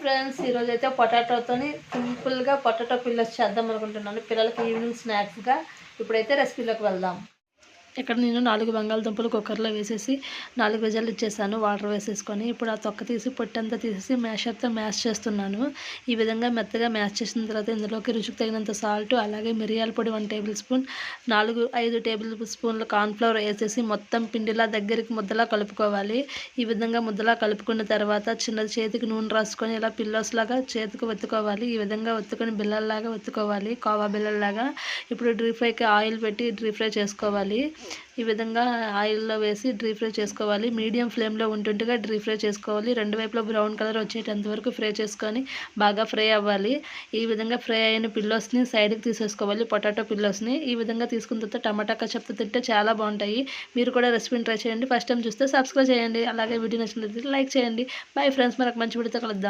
Friends, ఈరోజైతే పొటాటోతోని సింపుల్గా potato pillars చేద్దాం అనుకుంటున్నాను పిల్లలకి ఈవినింగ్ స్నాక్స్గా. ఇప్పుడైతే రెసిపీలోకి వెళ్దాం. ఇక్కడ నేను 4 బంగాళదుంపలు కుక్కర్లో వేసేసి 4 విజిల్లు ఇచ్చేసాను వాటర్ వేసేసుకొని. ఇప్పుడు ఆ తొక్క తీసి పొట్టంతా తీసేసి మ్యాషర్తో మ్యాష్ చేస్తున్నాను. ఈ విధంగా మెత్తగా మ్యాష్ చేసిన తర్వాత ఇందులోకి రుచికి తగినంత సాల్ట్, అలాగే మిరియాల పొడి 1 టేబుల్ స్పూన్, 5 టేబుల్ స్పూన్ల కార్న్ఫ్లవర్ వేసేసి మొత్తం పిండిలా దగ్గరికి ముద్దలా కలుపుకోవాలి. ఈ విధంగా ముద్దలా కలుపుకున్న తర్వాత చిన్న చేతికి నూనె రాసుకొని ఇలా పిల్లోస్ లాగా చేతికి ఒత్తుకోవాలి. ఈ విధంగా ఒత్తుకొని బిళ్ళల్లాగా ఒత్తుకోవాలి, కోవా బిళ్ళల్లాగా. ఇప్పుడు డీప్ ఫ్రైకి ఆయిల్ పెట్టి డీప్ ఫ్రై చేసుకోవాలి. ఈ విధంగా ఆయిల్లో వేసి డీప్ ఫ్రై చేసుకోవాలి. మీడియం ఫ్లేమ్లో ఉంటుండగా డీప్ ఫ్రై చేసుకోవాలి. రెండు వైపులా బ్రౌన్ కలర్ వచ్చేటంత వరకు ఫ్రై చేసుకొని బాగా ఫ్రై అవ్వాలి. ఈ విధంగా ఫ్రై అయిన పిల్లోస్ని సైడ్కి తీసేసుకోవాలి, పొటాటో పిల్లోస్ని. ఈ విధంగా తీసుకున్న తర్వాత టమాటా కచప్తో తింటే చాలా బాగుంటాయి. మీరు కూడా రెసిపీని ట్రై చేయండి. ఫస్ట్ టైం చూస్తే సబ్స్క్రైబ్ చేయండి, అలాగే వీడియో నచ్చినట్లయితే లైక్ చేయండి. బై ఫ్రెండ్స్, మరొక మంచి వీడియోతో కలుద్దాం.